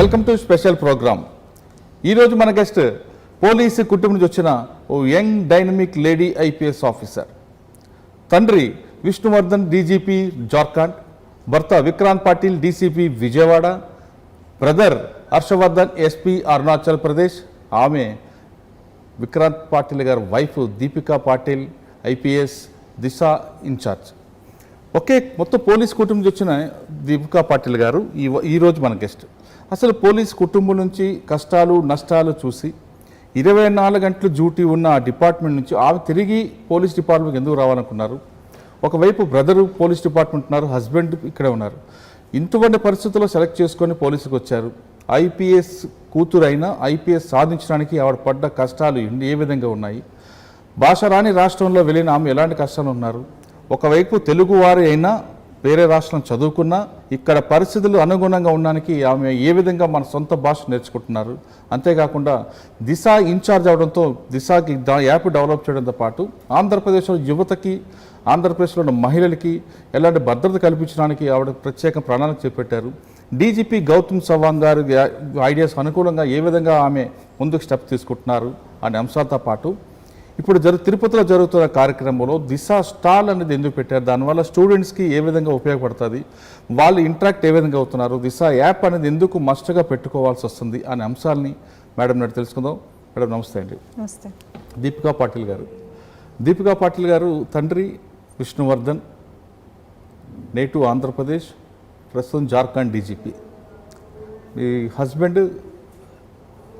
Welcome to special programme. ఈరోజు మన guest police కుటుంబం నుంచి వచ్చిన ఓ young dynamic lady IPS officer. తండ్రి విష్ణువర్ధన్ డీజీపీ జార్ఖండ్, భర్త Vikrant Patil DCP Vijayawada, brother Harshavardhan SP Arunachal Pradesh, ఆమె విక్రాంత్ పాటిల్ గారి wife Deepika Patil IPS Disha incharge. ఒకే మొత్తం పోలీస్ కుటుంబం నుంచి వచ్చిన దీపికా పాటిల్ గారు ఈరోజు మన గెస్ట్. అసలు పోలీస్ కుటుంబం నుంచి కష్టాలు నష్టాలు చూసి 24 గంటలు డ్యూటీ ఉన్న ఆ డిపార్ట్మెంట్ నుంచి ఆమె తిరిగి పోలీస్ డిపార్ట్మెంట్కి ఎందుకు రావాలనుకున్నారు? ఒకవైపు బ్రదరు పోలీస్ డిపార్ట్మెంట్ ఉన్నారు, హస్బెండ్ ఇక్కడే ఉన్నారు. ఇంటువంటి పరిస్థితుల్లో సెలెక్ట్ చేసుకొని పోలీసుకు వచ్చారు. ఐపీఎస్ కూతురు అయినా ఐపీఎస్ సాధించడానికి ఆవిడ పడ్డ కష్టాలు ఏ విధంగా ఉన్నాయి? భాష రాని రాష్ట్రంలో వెళ్ళిన ఆమె ఎలాంటి కష్టాలు ఉన్నారు? ఒకవైపు తెలుగువారి అయినా వేరే రాష్ట్రం చదువుకున్నా ఇక్కడ పరిస్థితులు అనుగుణంగా ఉండడానికి ఆమె ఏ విధంగా మన సొంత భాష నేర్చుకుంటున్నారు? అంతేకాకుండా దిశ ఇన్ఛార్జ్ అవడంతో దిశకి యాప్ డెవలప్ చేయడంతో పాటు ఆంధ్రప్రదేశ్లో యువతకి, ఆంధ్రప్రదేశ్లో ఉన్న మహిళలకి ఎలాంటి భద్రత కల్పించడానికి ఆవిడ ప్రత్యేక ప్రణాళిక చేపట్టారు. డీజీపీ గౌతమ్ సవాంగ్ గారి ఐడియాస్ అనుకూలంగా ఏ విధంగా ఆమె ముందుకు స్టెప్ తీసుకుంటున్నారు అనే అంశాలతో పాటు ఇప్పుడు తిరుపతిలో జరుగుతున్న కార్యక్రమంలో దిశ స్టాల్ అనేది ఎందుకు పెట్టారు, దానివల్ల స్టూడెంట్స్కి ఏ విధంగా ఉపయోగపడుతుంది, వాళ్ళు ఇంటరాక్ట్ ఏ విధంగా అవుతున్నారు, దిశ యాప్ అనేది ఎందుకు మస్ట్గా పెట్టుకోవాల్సి వస్తుంది అనే అంశాలని మేడం నాడు తెలుసుకుందాం. మేడం నమస్తే అండి. నమస్తే. దీపికా పాటిల్ గారు తండ్రి విష్ణువర్ధన్, నేటివ్ ఆంధ్రప్రదేశ్, ప్రస్తుతం జార్ఖండ్ డీజీపీ. మీ హస్బెండ్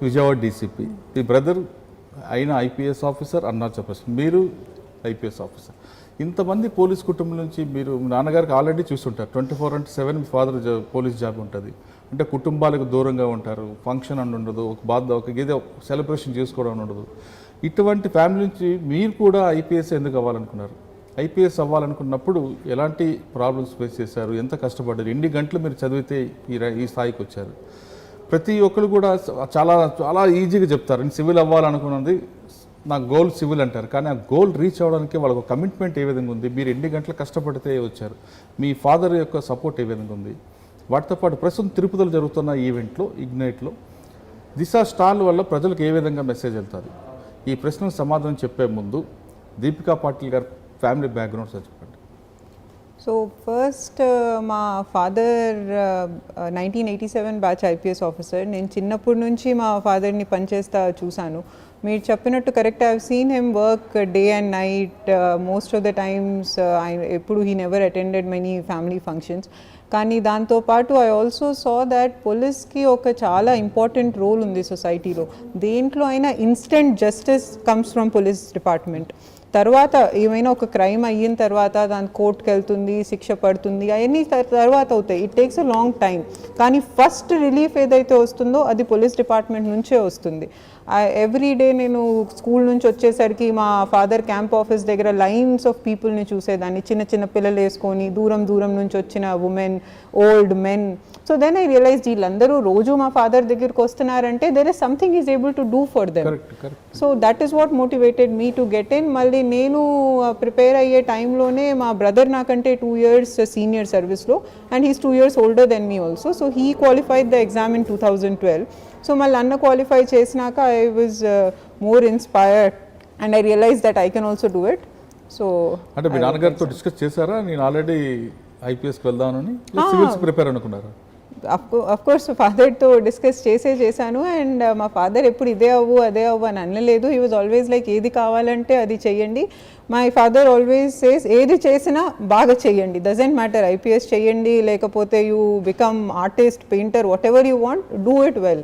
విజయవాడ డీసీపీ, మీ బ్రదర్ అయిన ఐపీఎస్ ఆఫీసర్ అరుణాచల్ ప్రదేశ్, మీరు ఐపీఎస్ ఆఫీసర్. ఇంతమంది పోలీస్ కుటుంబం నుంచి మీరు నాన్నగారికి ఆల్రెడీ చూస్తుంటారు. 24/7 మీ ఫాదర్ పోలీస్ జాబ్ ఉంటుంది. అంటే కుటుంబాలకు దూరంగా ఉంటారు, ఫంక్షన్ అని ఉండదు, ఒక ఏదో సెలబ్రేషన్ చేసుకోవడం ఉండదు. ఇటువంటి ఫ్యామిలీ నుంచి మీరు కూడా ఐపీఎస్ ఎందుకు అవ్వాలనుకున్నారు? ఐపీఎస్ అవ్వాలనుకున్నప్పుడు ఎలాంటి ప్రాబ్లమ్స్ ఫేస్ చేశారు? ఎంత కష్టపడ్డారు? ఎన్ని గంటలు మీరు చదివితే ఈ స్థాయికి వచ్చారు? ప్రతి ఒక్కరు కూడా చాలా చాలా ఈజీగా చెప్తారు, నేను సివిల్ అవ్వాలనుకున్నది, నా గోల్ సివిల్ అంటారు. కానీ ఆ గోల్ రీచ్ అవ్వడానికి వాళ్ళకు కమిట్మెంట్ ఏ విధంగా ఉంది? మీరు ఎన్ని గంటలు కష్టపడితే వచ్చారు? మీ ఫాదర్ యొక్క సపోర్ట్ ఏ విధంగా ఉంది? వాటితో పాటు ప్రస్తుతం తిరుపతిలో జరుగుతున్న ఈవెంట్లో ఇగ్నైట్లో దిశ స్టాల్ వల్ల ప్రజలకు ఏ విధంగా మెసేజ్ వెళ్తుంది? ఈ ప్రశ్నకు సమాధానం చెప్పే ముందు దీపికా పాటిల్ గారి ఫ్యామిలీ బ్యాక్గ్రౌండ్ చెప్పండి. సో ఫస్ట్ మా ఫాదర్ 1987 బ్యాచ్ ఐపీఎస్ ఆఫీసర్. నేను చిన్నప్పటి నుంచి మా ఫాదర్ని పనిచేస్తా చూశాను. మీరు చెప్పినట్టు correct, I have seen him work day and night most of the times. ఎప్పుడు he never attended many family functions. కానీ దాంతోపాటు ఐ ఆల్సో సా దాట్ పోలీస్కి ఒక చాలా ఇంపార్టెంట్ రోల్ ఉంది సొసైటీలో. దేంట్లో అయినా instant justice comes from police department. తర్వాత ఏమైనా ఒక క్రైమ్ అయిన తర్వాత దాని కోర్టుకి వెళ్తుంది, శిక్ష పడుతుంది, అవన్నీ తర్వాత అవుతాయి. It takes a long time. కానీ ఫస్ట్ రిలీఫ్ ఏదైతే వస్తుందో అది పోలీస్ డిపార్ట్మెంట్ నుంచే వస్తుంది. ఎవ్రీ డే నేను స్కూల్ నుంచి వచ్చేసరికి మా ఫాదర్ క్యాంప్ ఆఫీస్ దగ్గర లైన్స్ ఆఫ్ పీపుల్ని చూసేదాన్ని, చిన్న చిన్న పిల్లలు వేసుకొని దూరం నుంచి వచ్చిన women, old men. So then I realize వీళ్ళందరూ రోజు మా ఫాదర్ దగ్గరికి వస్తున్నారంటే there is something is able to do for them. So that is what motivated me to get in. మళ్ళీ నేను ప్రిపేర్ అయ్యే టైంలోనే మా బ్రదర్ నాకంటే 2 years సీనియర్ సర్వీస్లో, and he's 2 years older then me also. So he qualified the exam in 2012. So మళ్ళీ అన్న qualify చేసినాక I was more inspired and I realize that I can also do it. So అంటే మీ నాన్నగారితో discuss చేశారా, నేను already ఐపీఎస్కి వెళ్దామని, సివిల్స్ ప్రిపేర్ అనుకున్నారా? అఫ్కోర్స్ ఫాదర్తో డిస్కస్ చేశాను. అండ్ మా ఫాదర్ ఎప్పుడు ఇదే అవ్వు అదే అవ్వు అని అనలేదు. హీ వాజ్ ఆల్వేస్ లైక్ ఏది కావాలంటే అది చెయ్యండి. మై ఫాదర్ ఆల్వేస్ సేస్ ఏది చేసినా బాగా చెయ్యండి, డజంట్ మ్యాటర్ ఐపీఎస్ చెయ్యండి లేకపోతే you become artist, painter, what ever you want, do it well.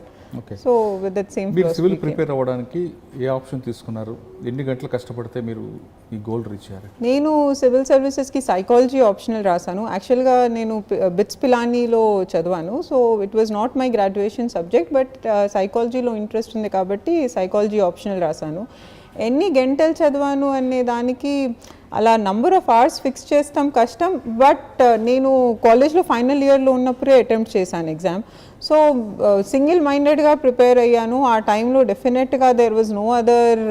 So with that same మీరు సివిల్ ప్రిపేర్ అవ్వడానికి ఏ ఆప్షన్ తీసుకున్నారు? ఎన్ని గంటలు కష్టపడితే మీరు ఈ గోల్ రీచ్ అయ్యారు? నేను సివిల్ సర్వీసెస్కి సైకాలజీ ఆప్షనల్ రాశాను. యాక్చువల్గా నేను బిట్స్ పిలానీలో చదివాను. So it was not my graduation subject, but సైకాలజీలో ఇంట్రెస్ట్ ఉంది కాబట్టి సైకాలజీ ఆప్షనల్ రాశాను. ఎన్ని గంటలు చదివాను అనే దానికి అలా నంబర్ ఆఫ్ అవర్స్ ఫిక్స్ చేస్తాం కష్టం. బట్ నేను కాలేజ్లో ఫైనల్ ఇయర్లో ఉన్నప్పుడే అటెంప్ట్ చేశాను ఎగ్జామ్. సో సింగిల్ మైండెడ్గా ప్రిపేర్ అయ్యాను. ఆ టైంలో డెఫినెట్గా there was no other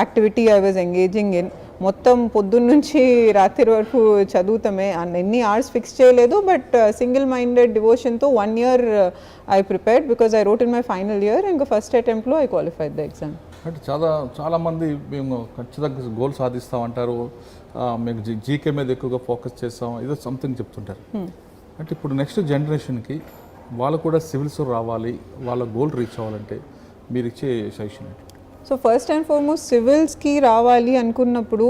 activity I was engaging in. మొత్తం పొద్దున్న నుంచి రాత్రి వరకు చదువుతామే ఎన్ని అవర్స్ ఫిక్స్ చేయలేదు బట్ సింగిల్ మైండెడ్ డివోషన్తో 1 year I prepared because I rote in my final year ఇంకా ఫస్ట్ అటెంప్ట్లో ఐ క్వాలిఫైడ్ ద ఎగ్జామ్. అంటే చాలామంది మేము ఖచ్చితంగా గోల్ సాధిస్తామంటారు, మేము జీకే మీద ఎక్కువగా ఫోకస్ చేస్తాం, ఏదో సంథింగ్ చెప్తుంటారు. అంటే ఇప్పుడు నెక్స్ట్ జనరేషన్కి వాళ్ళు కూడా సివిల్స్ రావాలి, వాళ్ళ గోల్ రీచ్ అవ్వాలంటే మీరు ఇచ్చే సజెషన్ ఏంటి? సో ఫస్ట్ అండ్ ఫార్మోస్ట్ సివిల్స్కి రావాలి అనుకున్నప్పుడు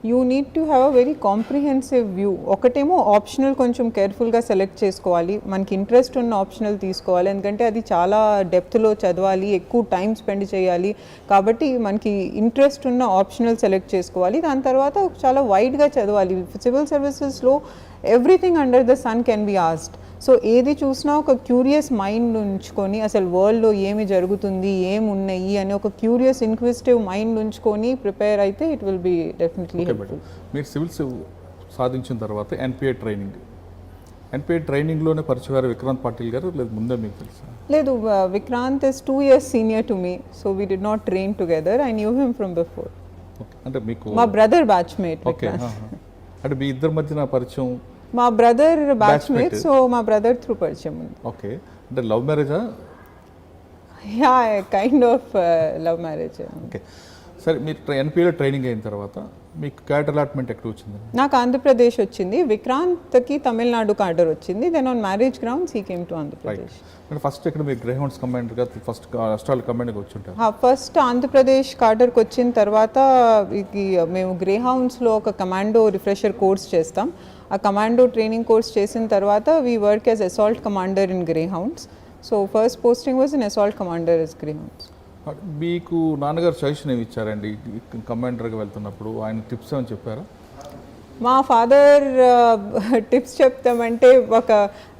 you need to have a very comprehensive view. ఒకటేమో ఆప్షనల్ కొంచెం కేర్ఫుల్గా సెలెక్ట్ చేసుకోవాలి, మనకి ఇంట్రెస్ట్ ఉన్న ఆప్షనల్ తీసుకోవాలి, ఎందుకంటే అది చాలా డెప్త్లో చదవాలి, ఎక్కువ టైం స్పెండ్ చేయాలి, కాబట్టి మనకి ఇంట్రెస్ట్ ఉన్న ఆప్షనల్ సెలెక్ట్ చేసుకోవాలి. దాని తర్వాత చాలా వైడ్గా చదవాలి. సివిల్ సర్వీసెస్లో everything under the sun can be asked. So ఏది చూసినా ఒక క్యూరియస్ మైండ్ ఉంచుకొని అసలు వరల్డ్లో ఏమి జరుగుతుంది, ఏమి ఉన్నాయి అని ఒక క్యూరియస్ ఇన్క్విజిటివ్ మైండ్ ఉంచుకొని ప్రిపేర్ అయితే it will be definitely helpful. మీరు సివిల్స్ సాధించిన తర్వాత ఎన్పిఏ ట్రైనింగ్లోనే పరిచయారు విక్రాంత్ పాటిల్ గారు, లేదు ముందే మీకు తెలుసా? లేదు, Vikrant is 2 years senior to me, so we did not train together. I knew him from before. అంటే మీకు మా బ్రదర్ బ్యాచ్మేట్. ఓకే, అంటే మీ ఇద్దరి మధ్యన పరిచయం? మా బ్రదర్ బ్యాచ్మేట్, సో మా బ్రదర్ త్రూ పరిచయం ఉంది. ఓకే, అంటే లవ్ మ్యారేజా? Yeah, kind of love marriage. Okay, సరే మీరు ఎన్పిఏలో ట్రైనింగ్ అయిన తర్వాత మీకు క్యాడర్ అలాట్మెంట్ ఎక్కడ వచ్చింది? నాకు ఆంధ్రప్రదేశ్ వచ్చింది, విక్రాంత్కి తమిళనాడు కార్డర్ వచ్చింది. Then on marriage grounds he came to Andhra Pradesh. అంటే ఫస్ట్ ఇక్కడ మీరు గ్రేహౌండ్స్ కమాండర్గా ఫస్ట్ అస్ట్రాల్ కమాండర్గా వచ్చి ఉంటారు. ఫస్ట్ ఆంధ్రప్రదేశ్ కార్డర్కి వచ్చిన తర్వాత మేము గ్రేహౌండ్స్లో ఒక కమాండో రిఫ్రెషర్ కోర్స్ చేస్తాం. ఆ కమాండో ట్రైనింగ్ కోర్స్ చేసిన తర్వాత we work as assault commander in Greyhounds. So first posting was in assault commander is Greyhounds. మీకు నాన్నగారు సజెషన్ ఏమి ఇచ్చారండి కమాండర్గా వెళ్తున్నప్పుడు? ఆయన టిప్స్ ఏమని చెప్పారా? మా ఫాదర్ టిప్స్ చెప్తామంటే ఒక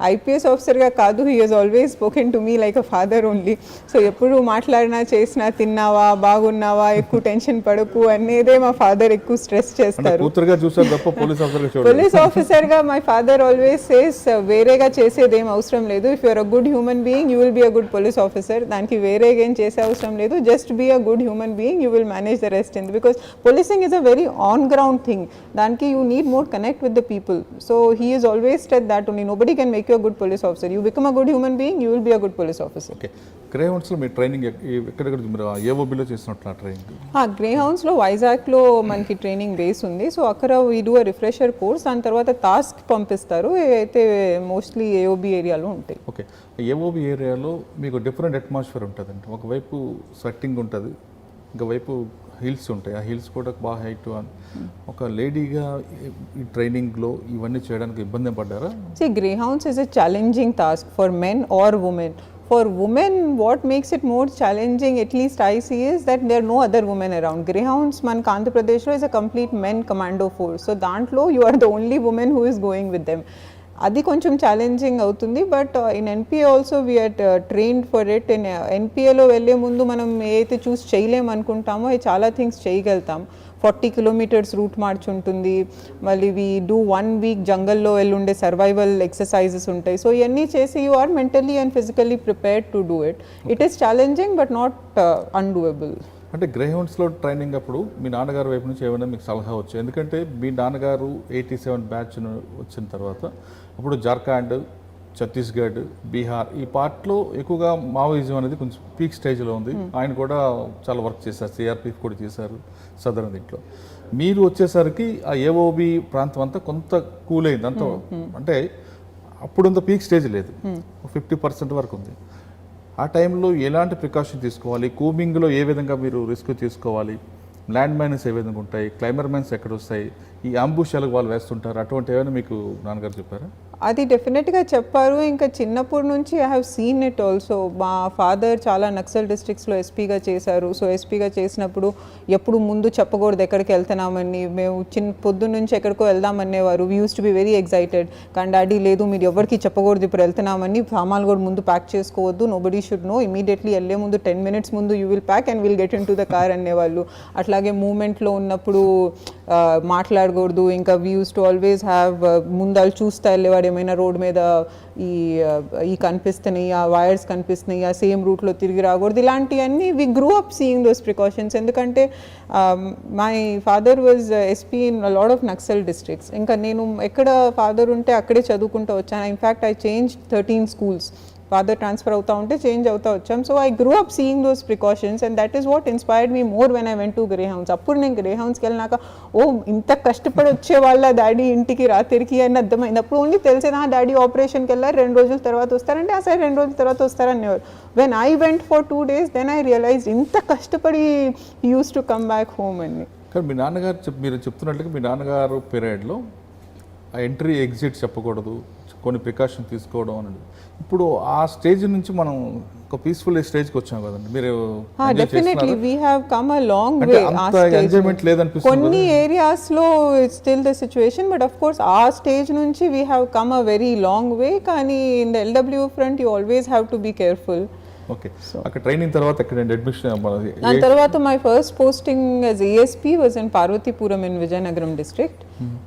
ఐపీఎస్ ఆఫీసర్గా కాదు, he has always spoken to me like a father only. So ఎప్పుడు మాట్లాడినా చేసినా తిన్నావా, బాగున్నావా, ఎక్కువ టెన్షన్ పడకు అనేదే మా ఫాదర్ ఎక్కువ స్ట్రెస్ చేస్తారు. పోలీస్ ఆఫీసర్గా మై ఫాదర్ ఆల్వేస్ సేస్ వేరేగా చేసేదేం అవసరం లేదు. If you're a good human being you will be a good police officer. దానికి వేరేగా ఏం చేసే అవసరం లేదు. Just be a good human being, you will manage the rest in, because policing is a very on ground thing. దానికి you need more connect with the people. So he has always said that only nobody can make you a good police officer. You become a good human being, you will be a good police officer. Okay. గ్రేహౌండ్స్లో me training ఎక్కడెక్కడ మీరు ఏఓబిలో చేసినట్టు training? గ్రేహౌండ్స్లో వైజాగ్లో మనకి training base ఉంది. So అక్కడ we do a refresher course, దాని తర్వాత task పంపిస్తారు, అయితే మోస్ట్లీ ఏఓబి ఏరియాలో ఉంటాయి. ఓకే, ఏఓబి ఏరియాలో మీకు డిఫరెంట్ అట్మాస్ఫియర్ ఉంటుందండి. ఒకవైపు స్వెట్టింగ్ ఉంటుంది, ఇంకోవైపు హిల్స్ ఉంటాయి. ఆ హిల్స్ కూడా బాగా హైట్. ఒక లేడీగా ఈ ట్రైనింగ్లో ఇవన్నీ చేయడానికి ఇబ్బంది పడ్డారా? See, greyhounds is a challenging task for men or women. For women, what makes it more challenging, at least I see, is that there are no other women around. Greyhounds, man, Andhra Pradesh is a complete men commando force. So, dantlo, you are the only woman who is going with them. అది కొంచెం challenging అవుతుంది. But in NPA also we're trained for it. In ఎన్పిఏలో వెళ్ళే ముందు మనం ఏదైతే చూస్ చేయలేము అనుకుంటామో అది చాలా థింగ్స్ చేయగలుగుతాం. 40 kilometers రూట్ మార్చ్ ఉంటుంది, మళ్ళీ వీ డూ 1 week జంగల్లో వెళ్ళుండే సర్వైవల్ ఎక్సర్సైజెస్ ఉంటాయి. సో ఇవన్నీ చేసి you are mentally and physically prepared to do it. It is challenging but not undoable. అంటే గ్రేహౌండ్స్లో ట్రైనింగ్ అప్పుడు మీ నాన్నగారి వైపు నుంచి ఏమైనా మీకు సలహా వచ్చాయి? ఎందుకంటే మీ నాన్నగారు 87 బ్యాచ్ వచ్చిన తర్వాత అప్పుడు జార్ఖండ్, ఛత్తీస్గఢ్, బీహార్ ఈ పార్ట్లో ఎక్కువగా మావోయిజం అనేది కొంచెం పీక్ స్టేజ్లో ఉంది. ఆయన కూడా చాలా వర్క్ చేశారు, సిఆర్పిఎఫ్ కూడా చేశారు సదరన్ దీంట్లో. మీరు వచ్చేసరికి ఆ ఏఓబి ప్రాంతం అంతా కొంత కూల్ అయింది. అంత అంటే అప్పుడంత పీక్ స్టేజ్ లేదు, 50% వరకు ఉంది. ఆ టైంలో ఎలాంటి ప్రికాషన్ తీసుకోవాలి, కూమింగ్లో ఏ విధంగా మీరు రిస్క్ తీసుకోవాలి, ల్యాండ్ మైన్స్ ఏ విధంగా ఉంటాయి, క్లైమర్ మైన్స్ ఎక్కడ వస్తాయి, ఈ అంబుషాలకు వాళ్ళు వేస్తుంటారు, అటువంటి ఏమైనా మీకు నాన్నగారు చెప్పారా? అది డెఫినెట్గా చెప్పారు. ఇంకా చిన్నప్పటి నుంచి I have seen it also. మా ఫాదర్ చాలా నక్సల్ డిస్ట్రిక్ట్స్లో ఎస్పీగా చేశారు. సో ఎస్పీగా చేసినప్పుడు ఎప్పుడు ముందు చెప్పకూడదు ఎక్కడికి వెళ్తున్నామని. మేము పొద్దున్న నుంచి ఎక్కడికో వెళ్దామనేవారు. We use to be very excited. కానీ డాడీ లేదు, మీరు ఎవరికి చెప్పకూడదు ఇప్పుడు వెళ్తున్నామని, సామాన్లు కూడా ముందు ప్యాక్ చేసుకోవద్దు, నోబడీ షుడ్ నో, ఇమీడియట్లీ వెళ్ళే ముందు 10 minutes ముందు you will pack and will get in to the car అనేవాళ్ళు. అట్లాగే మూమెంట్లో ఉన్నప్పుడు మాట్లాడకూడదు. ఇంకా we use to always have ముందు వాళ్ళు చూస్తా వెళ్ళేవాడు ఏమైనా రోడ్ మీద ఈ కనిపిస్తున్నాయి, ఆ వైర్స్ కనిపిస్తున్నాయి, ఆ సేమ్ రూట్లో తిరిగి రాకూడదు, ఇలాంటివన్నీ we grew up seeing those precautions. ఎందుకంటే my father was SP in lot of Naxal districts. ఇంకా నేను ఎక్కడ ఫాదర్ ఉంటే అక్కడే చదువుకుంటూ వచ్చాను. In fact I change 13 schools. Father transfer అవుతా ఉంటే చేంజ్ అవుతా వచ్చాం. So I grew up seeing those precautions and that is what inspired me more when I went to Greyhounds. అప్పుడు నేను గ్రే హౌన్స్కి వెళ్ళినాక ఇంత కష్టపడి వచ్చే వాళ్ళ డాడీ ఇంటికి రాత్రికి అని అర్థమైంది. అప్పుడు ఓన్లీ తెలిసేది డాడీ ఆపరేషన్కి వెళ్ళారు, 2 రోజుల తర్వాత వస్తారంటే సరే 2 రోజుల తర్వాత వస్తారనేవారు. When I went for 2 days then I realise ఇంత కష్టపడి use to come back home అని. కానీ మీ నాన్నగారు మీరు చెప్తున్నట్లుగా మీ నాన్నగారు పీరియడ్లో ఆ ఎంట్రీ ఎగ్జిట్ చెప్పకూడదు, కొన్ని ప్రికాషన్ తీసుకోవడం అనేది. ఇప్పుడు ఆ స్టేజ్ నుంచి మనం ఒక పీస్ఫుల్ స్టేజ్కి వచ్చాం కదండి. మీరు definitely we have come a long way. Enjoyment లేదనిపిస్తుంది కొన్ని ఏరియాస్ లో it's still the situation, but of course ఆ స్టేజ్ నుంచి we have come a very long way. కానీ in the LW front you always have to be careful. Okay, అక్కడ training తర్వాత ఎక్కడండి admission? దాని తర్వాత my first posting as ASP was in Parvathipuram in Vizianagaram district.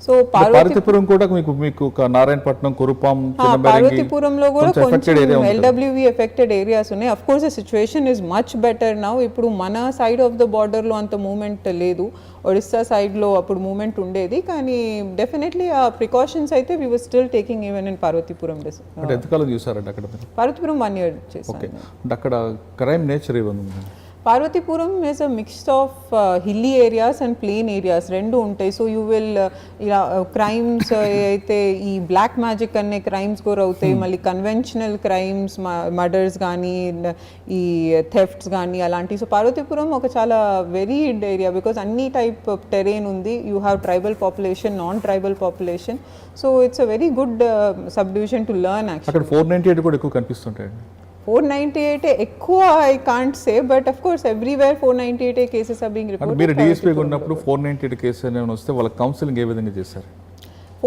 So Parvathipuram కూడా మీకు నారాయణపట్నం, కురుపాం, పార్వతీపురంలో కూడా కొంచెం ఎల్డబ్ల్యూవి ఎఫెక్టెడ్ ఏరియాస్ ఉన్నాయి. Of course the situation is much better now. ఇప్పుడు మన సైడ్ ఆఫ్ ద బార్డర్ లో అంత మూవ్మెంట్ లేదు, ఒడిస్సా సైడ్ లో అప్పుడు మూవ్మెంట్ ఉండేది. కానీ డెఫినెట్లీ ఆ ప్రికాషన్స్ అయితే we were still taking even in Parvathipuram district. ఎంతకాలం చూసారండి అక్కడ? పార్వతీపురం 1 year చేశాను. అక్కడ క్రైమ్ నేచర్ ఏముంది? Parvathipuram is a mix of hilly areas and plain areas రెండు ఉంటాయి. సో యూ విల్ ఇలా క్రైమ్స్ అయితే ఈ బ్లాక్ మ్యాజిక్ అనే క్రైమ్స్ కూడా అవుతాయి. మళ్ళీ కన్వెన్షనల్ క్రైమ్స్, మర్డర్స్ కానీ ఈ థెఫ్ట్స్ కానీ అలాంటివి. సో పార్వతీపురం ఒక చాలా వెరీడ్ ఏరియా బికాస్ అన్ని టైప్ టెరెయిన్ ఉంది. You have tribal population, non tribal population. So it's a very good sub division to learn. Actually 498 కూడా ఎక్కువ కనిపిస్తుంటాయండి. 498 ఎక్కువ I can't say, but of course everywhere 498 cases are being reported. మీరు DSP ఉన్నప్పుడు 498 cases అనేవి వస్తే వాళ్ళ కౌన్సిలింగ్ ఏ విధంగా చేశారు?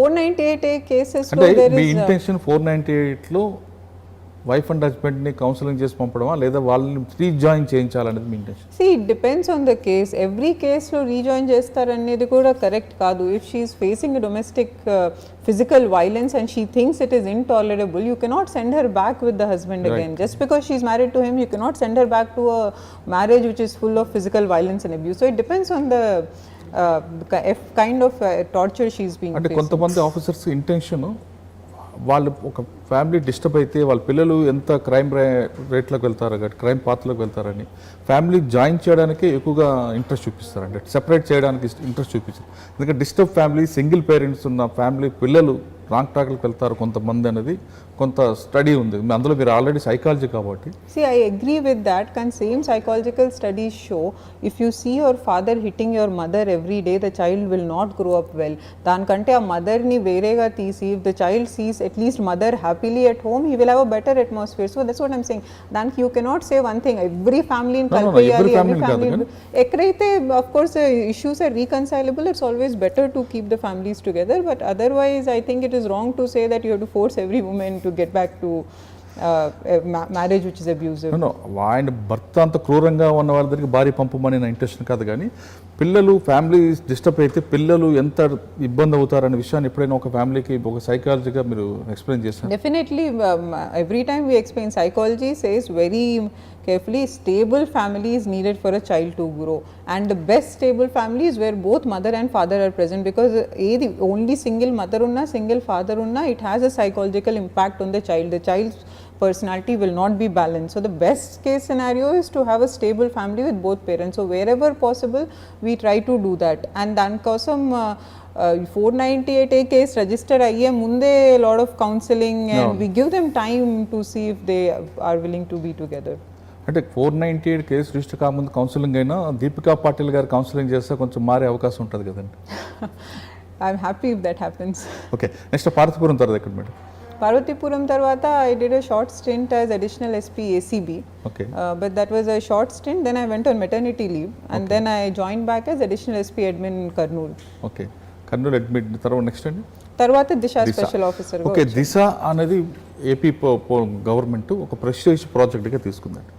498 కేసెస్ అంటే మీ ఇంటెన్షన్ 498లో వైఫ్ అండ్ హస్బెండ్ని కౌన్సిలింగ్ చేసి పంపడమా, లేదా వాళ్ళని రీజాయిన్ చేయించాలనేది మీ intention? See, it depends on the case. Every case లో రీజాయిన్ చేస్తారనేది కూడా కరెక్ట్ కాదు. If she is facing domestic physical violence and she thinks it is intolerable, you cannot send her back with the husband again. Just because she is married to him, you cannot send her back to a marriage which is full of physical violence and abuse. So it depends on the kind of torture she is being facing. అంటే కొంతమంది officers intention వాళ్ళు ఒక family disturb అయితే వాళ్ళ పిల్లలు ఎంత crime రేట్లోకి వెళ్తారు, crime పాత్రలోకి వెళ్తారని ఫ్యామిలీ జాయిన్ చేయడానికి ఎక్కువగా ఇంట్రెస్ట్ చూపిస్తారండి, సెపరేట్ చేయడానికి ఇంట్రెస్ట్ చూపిస్తారు. ఎందుకంటే డిస్టర్బ్ ఫ్యామిలీ, సింగిల్ పేరెంట్స్ ఉన్న ఫ్యామిలీ పిల్లలు రాంగ్ ట్రాక్లకు వెళ్తారు కొంతమంది అనేది కొంత స్టడీ ఉంది. అందులో మీరు ఆల్రెడీ సైకాలజీ కాబట్టి. See, I agree with that. Can same psychological studies show if you see your father hitting your mother every day, the child will not grow up well. దానికంటే ఆ మదర్ని వేరేగా తీసి if the child sees at least mother happily at home, he will have a better atmosphere. So that's what I'm saying. దానికి you cannot say one thing. Every family in కలిపేయాలి, every family. ఎక్కడైతే of course issues are reconcilable, it's always better to keep the families together. But otherwise, I think it is wrong to say that you have to force every woman to get back to marriage which is abusive. ఆయన భర్త అంత క్రూరంగా ఉన్న వాళ్ళ దగ్గరికి భార్య పంపమని నా ఇంటెన్షన్ కాదు. కానీ పిల్లలు ఫ్యామిలీ డిస్టర్బ్ అయితే పిల్లలు ఎంత ఇబ్బంది అవుతారనే విషయాన్ని ఎప్పుడైనా ఒక ఫ్యామిలీకి ఒక సైకాలజీగా మీరు ఎక్స్ప్లెయిన్ చేస్తారు? Definitely every time we explain psychology says very carefully stable family is needed for a child to grow, and the best stable family is where both mother and father are present, because only single mother unna single father unna it has a psychological impact on the child's personality will not be balanced. So the best case scenario is to have a stable family with both parents. So wherever possible we try to do that, and dan kosam 498A case register ayye munde a lot of counseling and we give them time to see if they are willing to be together. అంటే 498 case register కాకముందు counselling అయినా దీపికా పాటిల్ గారు counselling చేస్తే కొంచెం మారే అవకాశం ఉంటుంది కదండి. I'm happy if that happens. Okay, next Parvathipuram తర్వాత ఎక్కడ మేడం? పార్వతీపురం తర్వాత I did a short stint as additional SP ACB. Okay. But that was a short stint. Then I went on maternity leave and then I joined back as additional SP admin in Kurnool. Okay. Kurnool admin తర్వాత next అండి? తర్వాత దిశ special officer. Okay, దిశ అనేది AP government ఒక prestige ప్రాజెక్ట్గా తీసుకుందండి.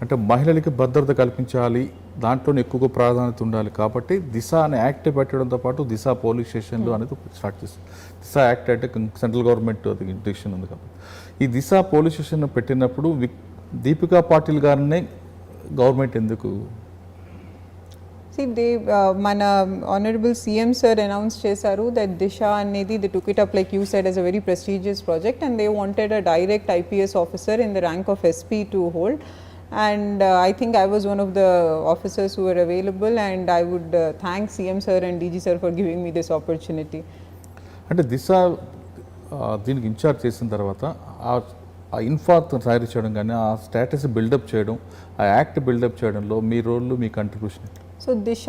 అంటే మహిళలకి భద్రత కల్పించాలి దాంట్లోనే ఎక్కువగా ప్రాధాన్యత ఉండాలి కాబట్టి దిశ అనే యాక్ట్ పెట్టడంతో పాటు దిశ పోలీస్ స్టేషన్లు అనేది స్టార్ట్ చేస్తుంది. దిశ యాక్ట్ అంటే సెంట్రల్ గవర్నమెంట్ అది డిసిషన్ ఉంది కాబట్టి ఈ దిశ పోలీస్ స్టేషన్ పెట్టినప్పుడు దీపికా పాటిల్ గారినే గవర్నమెంట్ ఎందుకు See, they, మన honorable CM sir announced చేశారు that Disha అనేది they took it up like you said as a very prestigious project and they wanted a direct IPS officer in the rank of SP to hold and I think I was one of the officers who were available and I would thank CM sir and DG sir for giving me this opportunity. అంటే దిశ దీనికి incharge చేసిన తర్వాత ఆ ఇన్ఫా తయారు చేయడం కానీ ఆ status buildup చేయడం ఆ యాక్ట్ బిల్డప్ చేయడంలో మీ రోల్ మీ contribution. So Disha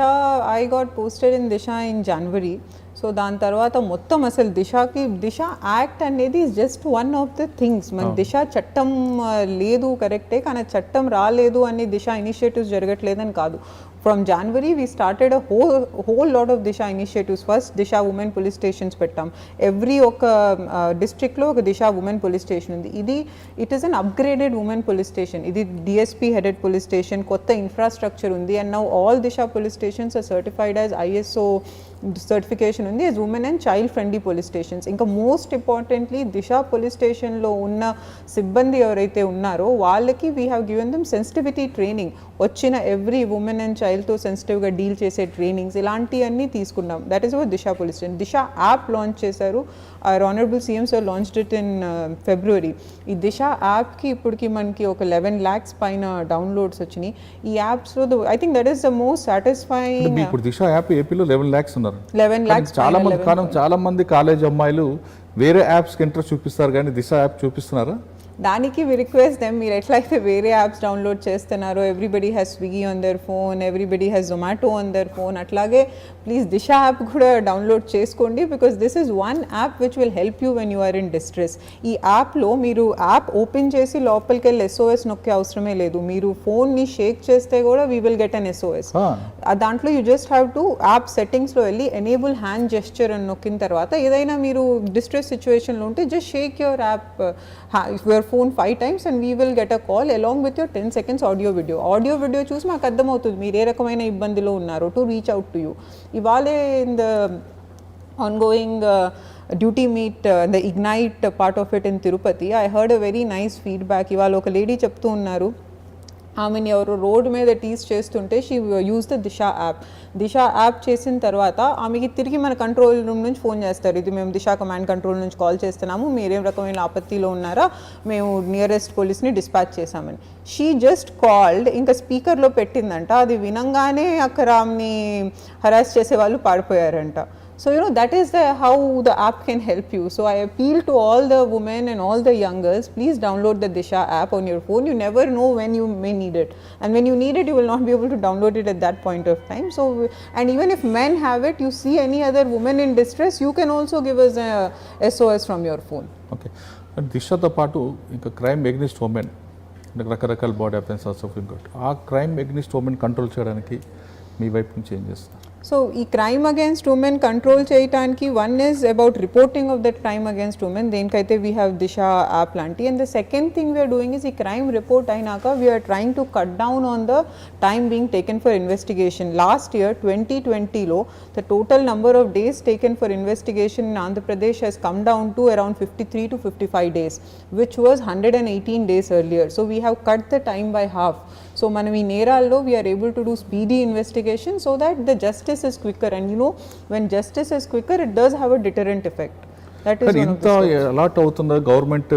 I got posted in Disha in January. So దాని తర్వాత మొత్తం అసలు దిశ యాక్ట్ అనేది just one of the things. మన దిశ చట్టం లేదు కరెక్టే, కానీ చట్టం రాలేదు అని దిశ ఇనిషియేటివ్స్ జరగట్లేదని కాదు. From January, we started a whole lot of Disha initiatives. First, Disha Women Police Stations pettam. Every district lo oka Disha Women Police Station undi. It is an upgraded women police station. Idi DSP headed police station. Kotta infrastructure undi, and now all Disha police stations are certified as ISO certification undi as women and child friendly police stations. Inka most importantly, Disha police station lo unna sibbandi evaraithe unnaro vallaki we have given them sensitivity training. Vachina every woman and child తో సెన్సిటివ్గా deal చేసే trainings ఇలాంటివన్నీ తీసుకున్నాం. That is our Disha police station. Disha app launch చేశారు. our honorable CM sir launched it in February. ఈ దిశ యాప్కి ఇప్పటికి మనకి ఒక 11 lakhs పైన డౌన్లోడ్స్ వచ్చినాయి. ఈ యాప్స్లో I think that is the most satisfying. ఇప్పుడు దిశ యాప్ ఏపీలో 11 lakhs ఉన్నారు. 11 lakhs చాలా మంది కాలేజ్ అమ్మాయిలు వేరే యాప్స్కి ఇంట్రెస్ట్ చూపిస్తారు కానీ దిశ యాప్ చూపిస్తున్నారా? దానికి వి రిక్వెస్ట్ దెమ్, మీరు ఎట్లయితే వేరే యాప్స్ డౌన్లోడ్ చేస్తున్నారో, everybody has Swiggy on their phone, everybody has Zomato on their phone, అట్లాగే ప్లీజ్ దిశ యాప్ కూడా డౌన్లోడ్ చేసుకోండి. Because this is one app which will help you when you are in distress. ఈ యాప్లో మీరు యాప్ ఓపెన్ చేసి లోపలికి వెళ్ళి SOS నొక్కే అవసరమే లేదు. మీరు ఫోన్ని షేక్ చేస్తే కూడా we will get an SOS. దాంట్లో you just have to app సెట్టింగ్స్లో వెళ్ళి ఎనేబుల్ హ్యాండ్ జెస్చర్ అని నొక్కిన తర్వాత ఏదైనా మీరు డిస్ట్రెస్ సిచ్యువేషన్లో ఉంటే just Sheikh your app your phone 5 times and we will get a call along with your 10 seconds audio video చూసి మాకు అర్థమవుతుంది మీరు ఏ రకమైన ఇబ్బందిలో ఉన్నారో to reach out to you. ఇవాళే in the ongoing duty meet, the Ignite part of it in Tirupati, I heard a very nice feedback. ఇవాళ ఒక లేడీ చెప్తూ ఉన్నారు, ఆమెని ఎవరు రోడ్ మీద టీస్ చేస్తుంటే she use the Disha app. Disha app చేసిన తర్వాత ఆమెకి తిరిగి మన కంట్రోల్ రూమ్ నుంచి ఫోన్ చేస్తారు, ఇది మేము దిశ కమాండ్ కంట్రోల్ నుంచి కాల్ చేస్తున్నాము, మీరేం రకమైన ఆపత్తిలో ఉన్నారా, మేము నియరెస్ట్ పోలీస్ని డిస్పాచ్ చేశామని. షీ జస్ట్ కాల్డ్, ఇంకా స్పీకర్లో పెట్టిందంట, అది వినంగానే అక్కడ ఆమెని హరాస్ చేసే వాళ్ళు పారిపోయారంట. So that is how the app can help you. So I appeal to all the women and all the young girls, please download the Disha app on your phone. You never know when you may need it, and when you need it you will not be able to download it at that point of time. So, and even if men have it, you see any other woman in distress, you can also give us a SOS from your phone. Okay, దిశతో పాటు ఇంకా crime against women రకరకాల body offence supreme court ఆ crime against women control చేయడానికి మీ వైపు నుంచి ఏం చేస్తారు? సో ఈ క్రైమ్ అగేన్స్ట్ ఉమెన్ కంట్రోల్ చేయడానికి one is about reporting of that crime against women, దేనికైతే వీ హ్యావ్ దిశ యాప్ లాంటి. And the second thing we're doing is ఈ క్రైమ్ రిపోర్ట్ అయినాక we're trying to cut down on the time being taken for investigation. Last year 2020లో the total number of days taken for investigation in Andhra Pradesh has come down to around 53 to 55 days, which was 118 days earlier. So we have cut the time by half. So మనం ఈ నేరాల్లో we are able to do speedy investigation so that the justice is quicker, and when justice is quicker it does have a deterrent effect. That is one of the steps. Allot అవుతుందా government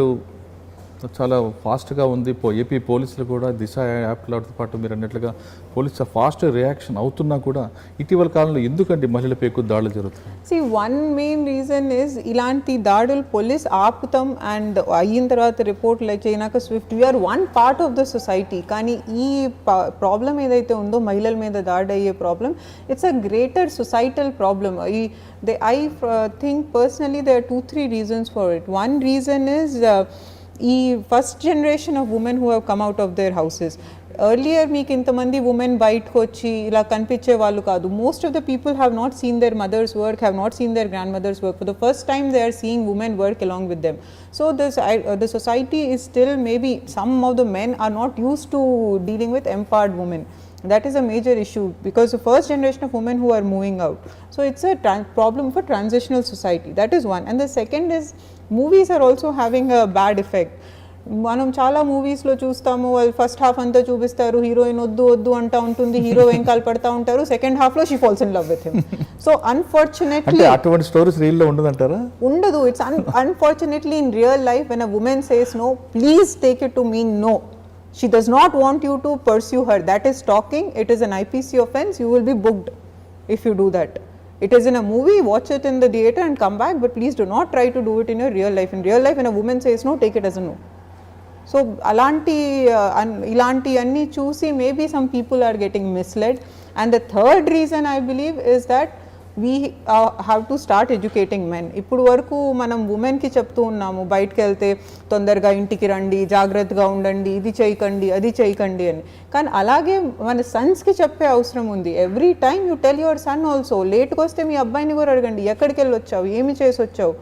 చాలా ఫాస్ట్గా ఉంది. AP పోలీసులు కూడా దిశ యాప్లతో పాటు మీరు అన్నట్లుగా police fast reaction అవుతున్నా కూడా ఇటీవల కాలంలో ఎందుకండి మహిళలపై ఎక్కువ దాడులు జరుగుతాయి? See, one main reason is ఇలాంటి దాడులు పోలీస్ ఆపుతాం అండ్ అయిన తర్వాత రిపోర్ట్ చేయనాక swift we're one part of the society. కానీ ఈ ప్రాబ్లం ఏదైతే ఉందో మహిళల మీద దాడి అయ్యే problem, it's a greater societal problem. I think personally there are 2-3 reasons for it. One reason is ఈ first generation of women who have come out of their houses. Earlier మీకు ఇంతమంది ఉమెన్ బయటకు వచ్చి ఇలా కనిపించే వాళ్ళు కాదు. Most of the people have not seen their mothers work, have not seen their grandmothers work. For the first time they are seeing women work along with them. So the society is still, maybe some of the men are not used to dealing with empowered women. That is a major issue because the first generation of women who are moving out. So it's a problem for transitional society. That is one. And the second is movies are also having a bad effect. మనం చాలా మూవీస్లో చూస్తాము, వాళ్ళు first half అంతా చూపిస్తారు, heroine వద్దు వద్దు అంటా ఉంటుంది, హీరో వెంకాల పడతా ఉంటారు, సెకండ్ హాఫ్లో she falls in love with him. So unfortunately అటువంటి స్టోరీస్ రీల్లో ఉండదంటారా? ఉండదు. It's unfortunately in real life when a woman says no, please take it to mean no. She does not want you to pursue her. That is stalking. It is an IPC offense. You will be booked if you do that. It is in a movie, watch it in the theater and come back, but please do not try to do it in your real life. In real life, when a woman says no, take it as a no. So ilanti anni chusi maybe some people are getting misled. And the third reason I believe is that we have to start educating men. ఇప్పుడు వరకు మనం ఉమెన్కి చెప్తూ ఉన్నాము, బయటకు వెళ్తే తొందరగా ఇంటికి రండి, జాగ్రత్తగా ఉండండి, ఇది చేయకండి అది చేయకండి అని. కానీ అలాగే మన సన్స్కి చెప్పే అవసరం ఉంది. Every time you tell your son also, లేట్కి వస్తే మీ అబ్బాయిని కూడా అడగండి, ఎక్కడికి వెళ్ళి వచ్చావు, ఏమి చేసి వచ్చావు.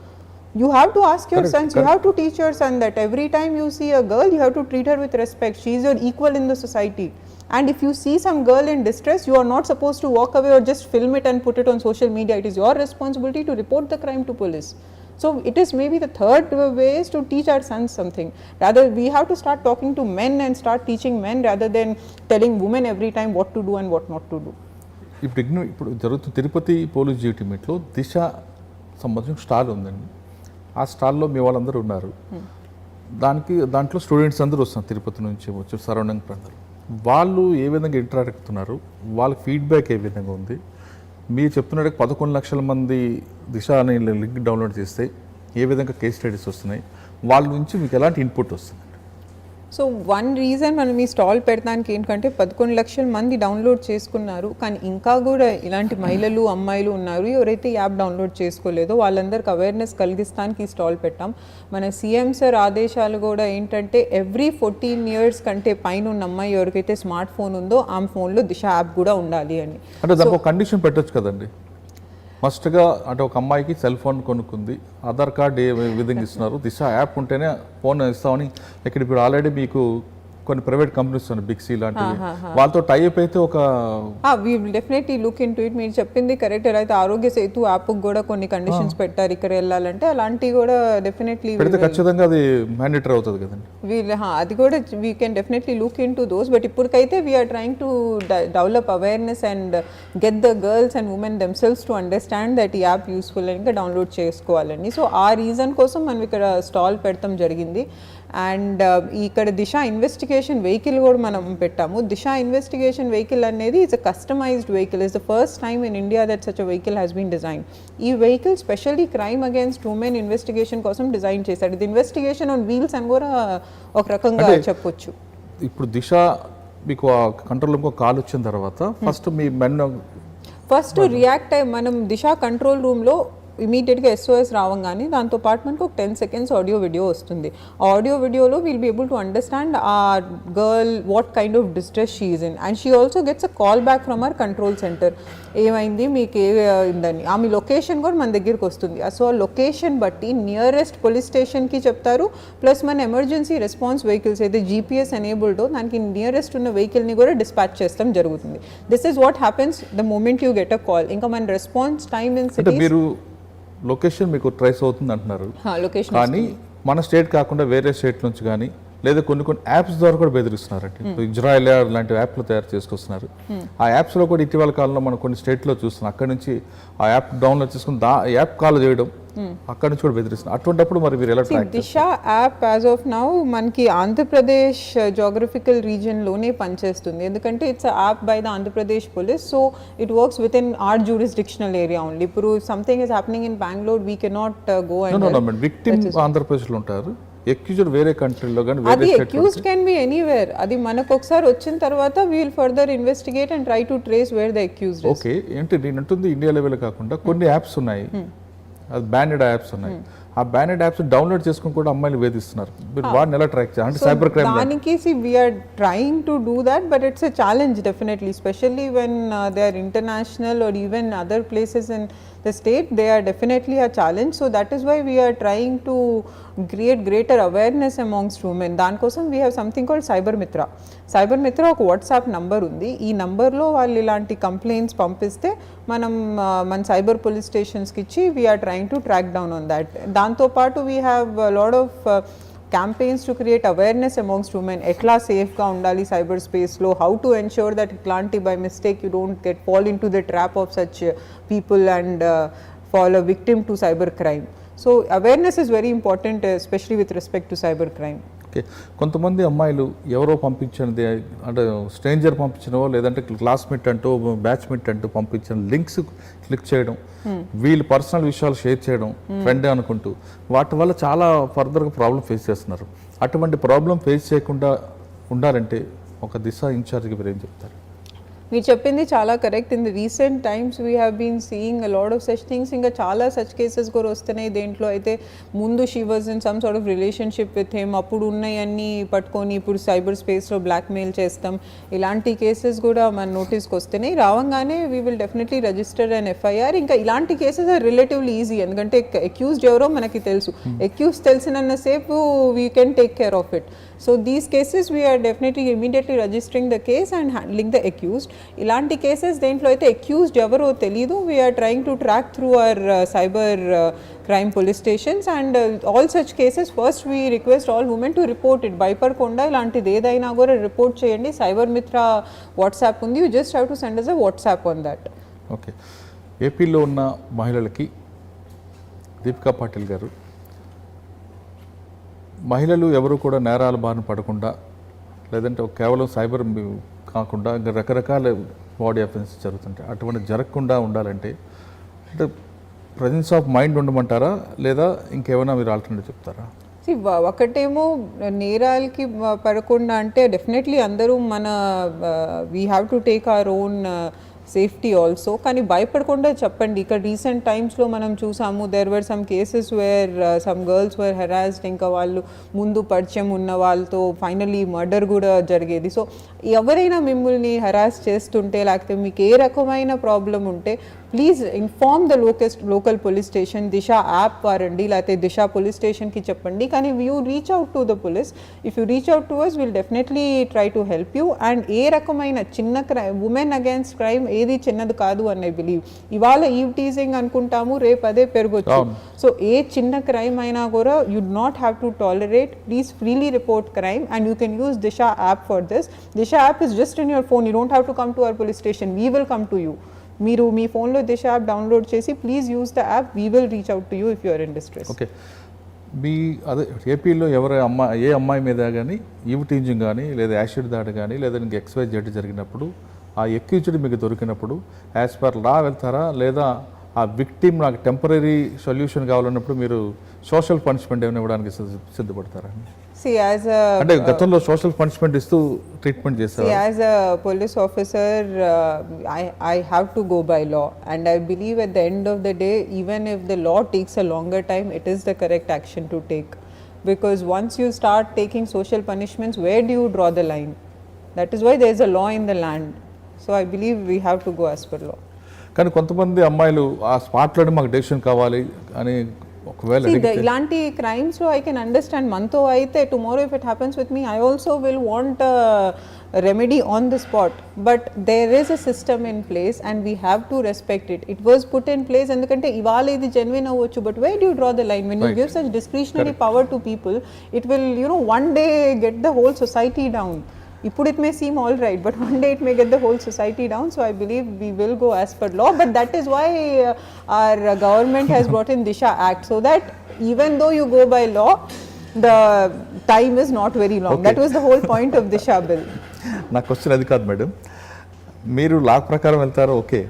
You have to ask your sons, you have to teach your son that every time you see a girl, you have to treat her with respect. She is your equal in the society. And if you see some girl in distress, you are not supposed to walk away or just film it and put it on social media. It is your responsibility to report the crime to police. So it is maybe the third way is to teach our sons something. Rather, we have to start talking to men and start teaching men rather than telling women every time what to do and what not to do. ఇప్పుడు జరుగుతున్న Tirupati police duty మీట్లో దిశ సంబంధించిన stall ఉందండి. ఆ స్టాల్లో మీ వాళ్ళందరూ ఉన్నారు. దాంట్లో students అందరూ వస్తున్నారు, తిరుపతి నుంచి వచ్చి సరౌండింగ్ ప్రాంతాలు. వాళ్ళు ఏ విధంగా ఇంటరాక్ట్ అవుతున్నారు, వాళ్ళ ఫీడ్బ్యాక్ ఏ విధంగా ఉంది? మీరు చెప్తున్నట్టు 11 లక్షల మంది దిశ అనే లింక్ డౌన్లోడ్ చేస్తే ఏ విధంగా కేస్ స్టడీస్ వస్తున్నాయి, వాళ్ళ నుంచి మీకు ఎలాంటి ఇన్పుట్ వస్తుంది? సో వన్ రీజన్ మనం ఈ స్టాల్ పెడతానికి ఏంటంటే 11 లక్షల మంది డౌన్లోడ్ చేసుకున్నారు, కానీ ఇంకా కూడా ఇలాంటి మహిళలు అమ్మాయిలు ఉన్నారు ఎవరైతే యాప్ డౌన్లోడ్ చేసుకోలేదో వాళ్ళందరికీ అవేర్నెస్ కలిగిస్తానికి ఈ స్టాల్ పెట్టాం. మన సీఎం సార్ ఆదేశాలు కూడా ఏంటంటే ఎవ్రీ 14 ఇయర్స్ కంటే పైన ఉన్న అమ్మాయి ఎవరికైతే స్మార్ట్ ఫోన్ ఉందో ఆ ఫోన్లో దిశ యాప్ కూడా ఉండాలి అని. అంటే దానికి ఒక కండిషన్ పెట్టొచ్చు కదండి, మస్ట్గా. అంటే ఒక అమ్మాయికి సెల్ ఫోన్ కొనుక్కుంది, ఆధార్ కార్డ్ ఏ విధంగా ఇస్తున్నారు, దిశ యాప్ ఉంటేనే ఫోన్ ఇస్తామని. ఇక్కడ ఇప్పుడు ఆల్రెడీ మీకు కొన్ని ప్రైవేట్ కంపెనీస్ ఉన్నాయి, బిగ్సీ లాంటివి, వాళ్ళతో టైప్ అయితే ఒక we will definitely look into it. మీరు చెప్పింది కరెక్ట్. అయితే ఆరోగ్య సేతు యాప్ కూడా కొన్ని కండిషన్స్ పెట్టారు ఇక్కడ వెళ్ళాలంటే, అలాంటివి కూడా డెఫినెట్లీ పెడితే ఖచ్చితంగా అది మ్యాండేటరీ అవుతుంది కదండి. అది కూడా we can definitely look into those. But ఇప్పటికైతే we're trying to develop awareness and get the girls and women themselves to understand that ఈ యాప్ యూస్ఫుల్ ఇంకా డౌన్లోడ్ చేసుకోవాలని. సో ఆ రీజన్ కోసం మనం ఇక్కడ స్టాల్ పెడతాం జరిగింది. అండ్ ఇక్కడ దిశ ఇన్వెస్టిగేషన్ వెహికల్ కూడా మనం పెట్టాము. దిశ ఇన్వెస్టిగేషన్ వెహికల్ అనేది it's a customised vehicle. It's the first time in India that such a vehicle has been design. ఈ vehicle specially crime against women investigation కోసం డిజైన్ చేశాడు. ఇది ఇన్వెస్టిగేషన్ ఆన్ వీల్స్ అని కూడా ఒక రకంగా చెప్పొచ్చు. ఇప్పుడు దిశ మీకు కంట్రోల్ రూమ్కి కాల్ వచ్చిన తర్వాత ఫస్ట్ మీ మెన్ ఫస్ట్ రియాక్ట్ అయ్యి మనం దిశ కంట్రోల్ రూమ్లో ఇమీడియట్గా SOS రావంగానే దాంతోపాటు మనకు ఒక 10 seconds ఆడియో వీడియో వస్తుంది. ఆ ఆడియో వీడియోలో will be able to understand ఆ girl what kind of distress she is in. And she also gets a call back from our control centre, ఏమైంది మీకు ఏమైందని. ఆమె లొకేషన్ కూడా మన దగ్గరికి వస్తుంది. సో ఆ లొకేషన్ బట్టి నియరెస్ట్ పోలీస్ స్టేషన్కి చెప్తారు, ప్లస్ మన ఎమర్జెన్సీ రెస్పాన్స్ వెహికల్స్ అయితే GPS ఎనేబుల్డో దానికి నియరెస్ట్ ఉన్న వెహికల్ని కూడా డిస్పాచ్ చేస్తాం జరుగుతుంది. This is what happens the moment you get a call. ఇంకా మన response time in city location మీకు ట్రేస్ అవుతుంది అంటున్నారు, కానీ మన స్టేట్ కాకుండా వేరే స్టేట్ నుంచి కానీ లేదా కొన్ని యాప్స్ ద్వారా కూడా బెదిరిస్తున్నారండి. ఇజ్రాయెల్ లాంటి యాప్లు తయారు చేసుకొస్తున్నారు. ఆ యాప్స్లో కూడా ఇటీవల కాలంలో మనం కొన్ని స్టేట్లో చూస్తున్నాం, అక్కడ నుంచి ఆ యాప్ డౌన్లోడ్ చేసుకుని యాప్ కాల్ చేయడం, అక్కడ నుంచి కూడా బెదిరిస్తున్నారు. అటువంటిప్పుడు మరి మీరు ఎలా track Disha app as of now మనకి ఆంధ్రప్రదేశ్ జోగ్రఫికల్ రీజియన్లోనే పనిచేస్తుంది. ఎందుకంటే it's app by the Andhra Pradesh police, so it works with in our jurisdictional area only. ఇప్పుడు something is happening in Bengaluru, we cannot go and victim ఆంధ్రప్రదేశ్లో ఉంటారు, ఎక్యూజ్డ్ వేరే కంట్రీలో కానీ అది అక్యూజ్డ్ కెన్ బి ఎనీవేర్. అది మనకు ఒకసారి వచ్చిన తర్వాత we will further investigate and try to trace wear the accused. Okay, ఏంటి నేను అంటుంది ఇండియా లెవెల్ కాకుండా కొన్ని యాప్స్ ఉన్నాయి, అది బ్యానెడ్ యాప్స్ ఉన్నాయి. ఆ బ్యానెడ్ యాప్స్ డౌన్లోడ్ చేసుకుని కూడా అమ్మాయిలు వేధిస్తున్నారు. మీరు వాటిని ఎలా ట్రాక్ చేయాలి అంటే సైబర్ క్రైమ్ దానికి we're trying to do that, but it's a challenge definitely, especially when they are international or even other places in the state, they are definitely a challenge. So that is why we are trying to create greater awareness amongst women. దానికోసం we have something called Cyber Mitra. Cyber Mitra ఒక WhatsApp number ఉంది. ఈ నంబర్లో వాళ్ళు ఇలాంటి complaints పంపిస్తే మనం మన సైబర్ పోలీస్ స్టేషన్స్కి ఇచ్చి we're trying to track down on that. దాంతోపాటు we have lot of campaigns to create awareness amongst women, etla safe ga undali cyber space lo, how to ensure that itlanti by mistake you don't fall into the trap of such people and fall a victim to cyber crime. So awareness is very important, especially with respect to cyber crime. Okay, కొంతమంది అమ్మాయిలు ఎవరో పంపించినది అంటే stranger పంపించినవో లేదంటే classmate అంటూ batchmate అంటూ పంపించిన links click చేయడం, వీళ్ళు పర్సనల్ విషయాలు షేర్ చేయడం ఫ్రెండ్ అనుకుంటూ, వాటి వల్ల చాలా ఫర్దర్గా ప్రాబ్లం ఫేస్ చేస్తున్నారు. అటువంటి ప్రాబ్లం ఫేస్ చేయకుండా ఉండాలంటే ఒక దిశ ఇన్ఛార్జ్కి మీరు ఏం చెప్తారు? మీరు చెప్పింది చాలా correct. In the recent times we have been seeing a lot of such things. ఇంకా చాలా సచ్ కేసెస్ కూడా వస్తున్నాయి. దేంట్లో అయితే ముందు she was in some sort of relationship with him, అప్పుడు ఉన్నాయన్నీ పట్టుకొని ఇప్పుడు సైబర్ స్పేస్లో బ్లాక్మెయిల్ చేస్తాం, ఇలాంటి కేసెస్ కూడా మన నోటీస్కి వస్తున్నాయి. రావంగానే we will definitely register and FIR. ఇంకా ఇలాంటి కేసెస్ ఆర్ రిలేటివ్లీ ఈజీ, ఎందుకంటే అక్యూజ్డ్ ఎవరో మనకి తెలుసు. అక్యూజ్ తెలిసినంతసేపు we can take care of it. So these cases we are definitely immediately registering the case and handling the accused. ఇలాంటి cases దేంట్లో అయితే అక్యూజ్డ్ ఎవరో తెలీదు, we are trying to track through our cyber crime police stations and all such cases first we request all women to report it. భయపడకుండా ఇలాంటిది ఏదైనా కూడా report చేయండి. సైబర్ మిత్ర వాట్సాప్ ఉంది, you just have to send us a WhatsApp on that. Okay, ఏపీలో ఉన్న మహిళలకి దీపికా పాటిల్ గారు, మహిళలు ఎవరు కూడా నేరాల బారిన పడకుండా లేదంటే కేవలం సైబర్ కాకుండా ఇంకా రకరకాల బాడీ అఫెన్స్ జరుగుతుంటాయి, అటువంటి జరగకుండా ఉండాలంటే అంటే ప్రజెన్స్ ఆఫ్ మైండ్ ఉండమంటారా లేదా ఇంకేమైనా మీరు ఆల్టర్నేటివ్ చెప్తారా? ఒకటేమో నేరాలకి పడకుండా అంటే డెఫినెట్లీ అందరూ మన we have to take our own safety also. కానీ భయపడకుండా చెప్పండి. ఇక్కడ రీసెంట్ టైమ్స్లో మనం చూసాము, there were some cases where some girls were harassed, ఇంకా వాళ్ళు ముందు పరిచయం ఉన్న వాళ్ళతో ఫైనలీ మర్డర్ కూడా జరిగేది. సో ఎవరైనా మిమ్మల్ని హెరాస్ చేస్తుంటే లేకపోతే మీకు ఏ రకమైన ప్రాబ్లం ఉంటే please inform the local police station. Disha app వారండి లేకపోతే దిశ పోలీస్ స్టేషన్కి చెప్పండి. కానీ you reach out to the police. If you reach out to us will definitely try to help you. And ఏ రకమైన చిన్న క్రైమ్, ఉమెన్ అగైన్స్ క్రైమ్ ఏది చిన్నది కాదు అని ఐ బిలీవ్. ఇవాళ ఈవ్ టీజింగ్ అనుకుంటాము, రేపు అదే పెరగొచ్చు. సో ఏ చిన్న క్రైమ్ అయినా కూడా you not have to tolerate. Please freely report crime and you can use Disha app for this. Disha app is just in your phone. You don't have to come to our police station, we will come to you. మీరు మీ ఫోన్లో Disha app download చేసి please use the app, we will reach out to you if you are in distress. Okay, మీ అదే ఏపీలో ఏ అమ్మాయి మీద కానీ ఈవ్ టీజింగ్ కానీ లేదా యాసిడ్ దాడి కానీ లేదా ఇంక XYZ జరిగినప్పుడు ఆ ఎక్యూజ్డ్ మీకు దొరికినప్పుడు యాజ్ పర్ లా వెళ్తారా లేదా ఆ విక్టిమ్ నాకు టెంపరీ సొల్యూషన్ కావాలన్నప్పుడు మీరు సోషల్ పనిష్మెంట్ ఏమైనా ఇవ్వడానికి సిద్ధపడతారా? అంటే గతంలో సోషల్ పనిష్మెంట్ ఇస్తూ ట్రీట్మెంట్ చేస్తారు. As a police officer, I have to go by law, and I believe at the end of the day, even if the law takes a longer time, it is the correct action to take. Because once you start taking social punishments, where do you draw the line? That is why there is a law in the land. So I believe we have to go as per law. కానీ కొంతమంది అమ్మాయిలు ఆ స్పాట్లోనే మాకు decision కావాలి అని ఒకవేళ ఇలాంటి crimes లో ఐ కెన్ అండర్స్టాండ్. మనతో అయితే tomorrow if it happens with me, I also will want remedy on the spot. But there is a system in place and we have to respect it. It was put in place ఎందుకంటే ఇవాళ ఇది genuine అవ్వచ్చు, but where do draw the line? When you give such discretionary power to people, it will one day get the whole society down. Ippudu it may seem all right, but one day it may get the whole society down. So I believe we will go as per law. But that is why our government has brought in Disha Act, so that even though you go by law, the time is not very long. Okay. That was the whole point of Disha bill. నా question అది కాదు madam, మీరు లా ప్రకారం వెళ్తారా okay,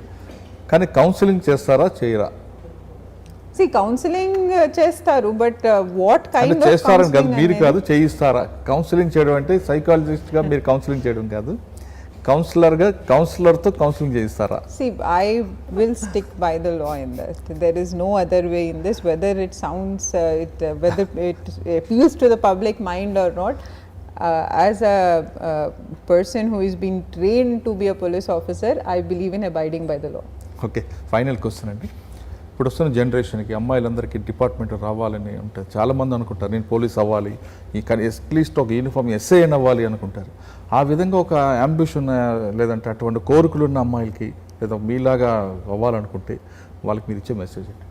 కానీ counselling చేస్తారా చేయరా? Counselling చేస్తారు, బట్ వాట్ కైండ్ ఆఫ్ చేస్తారని కాదు, మీరు కాదు చేయిస్తారా? కౌన్సిలింగ్ చేయడం అంటే సైకాలజిస్ట్గా మీరు కౌన్సిలింగ్ చేయడం కాదు, కౌన్సిలర్గా కౌన్సిలర్తో counselling చేయిస్తారా? I will stick by the law in that. There is no other way in this, whether it sounds whether it appeals to the public mind or not. As a person who is being trained to be a police officer, I believe in abiding by the law. Okay, final question అండి. ఇప్పుడు వస్తున్న జనరేషన్కి అమ్మాయిలందరికీ department రావాలని ఉంటుంది. చాలామంది అనుకుంటారు నేను police అవ్వాలి, ఈ అట్లీస్ట్ ఒక యూనిఫామ్ ఎస్ఐ అని అవ్వాలి అనుకుంటారు. ఆ విధంగా ఒక అంబిషన్ లేదంటే అటువంటి కోరికలు ఉన్న అమ్మాయిలకి లేదా మీలాగా అవ్వాలనుకుంటే వాళ్ళకి మీరు ఇచ్చే మెసేజ్ ఏంటి?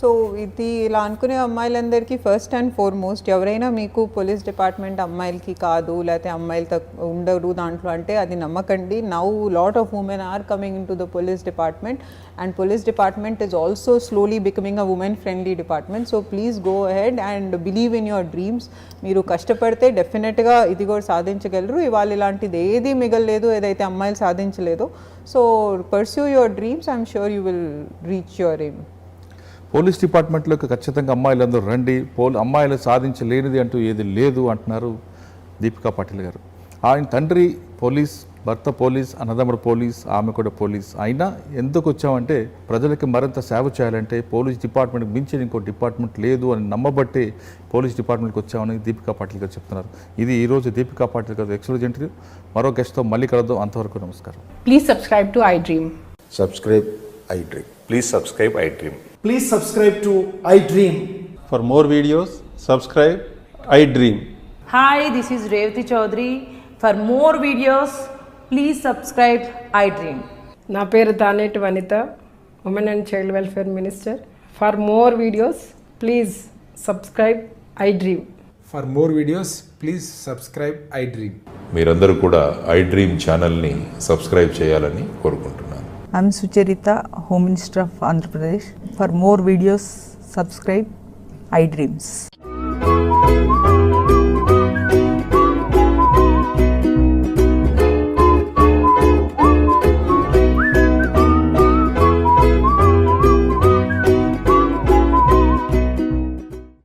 సో ఇది ఇలా అనుకునే అమ్మాయిలందరికీ ఫస్ట్ అండ్ ఫార్మోస్ట్, ఎవరైనా మీకు పోలీస్ డిపార్ట్మెంట్ అమ్మాయిలకి కాదు లేకపోతే అమ్మాయిలతో ఉండరు దాంట్లో అంటే అది నమ్మకండి. Now lot of women are coming in to the police department and police department is also slowly becoming a women friendly department. So please go ahead and believe in your dreams. మీరు కష్టపడితే డెఫినెట్గా ఇది కూడా సాధించగలరు. ఇవాళ ఇలాంటిది ఏది మిగలలేదు ఏదైతే అమ్మాయిలు సాధించలేదో. So pursue your dreams, I'm sure you will reach your aim. Police డిపార్ట్మెంట్లోకి ఖచ్చితంగా అమ్మాయిలందరూ రండి, అమ్మాయిలు సాధించలేనిది అంటూ ఏది లేదు అంటున్నారు దీపికా పాటిల్ గారు. ఆయన తండ్రి పోలీస్, భర్త పోలీస్, అన్నదమ్ముడు పోలీస్, ఆమె కూడా పోలీస్. అయినా ఎందుకు వచ్చామంటే ప్రజలకి మరింత సేవ చేయాలంటే పోలీస్ డిపార్ట్మెంట్కి మించిన ఇంకో డిపార్ట్మెంట్ లేదు అని నమ్మబట్టే పోలీస్ డిపార్ట్మెంట్కి వచ్చామని దీపికా పాటిల్ గారు చెప్తున్నారు. ఇది ఈరోజు దీపికా పాటిల్ గారు ఎక్స్క్లూజివ్ ఇంటర్వ్యూ. మరో గెస్ట్తో మళ్ళీ కలుద్దాం. అంతవరకు నమస్కారం. Please subscribe to iDream. Subscribe iDream. Please subscribe iDream. Please subscribe to iDream. For more videos, subscribe iDream. Hi, this is Revati Chaudhary. For more videos, please subscribe iDream. నా పేరు Taneti Vanitha, women and child welfare minister. For more videos please subscribe iDream. For more videos, please subscribe iDream. మీరందరూ కూడా iDream ఛానల్ని subscribe చేయాలని కోరుకుంటున్నాను. I'm Sucharita, Home Minister of Andhra Pradesh. For more videos, subscribe iDreams.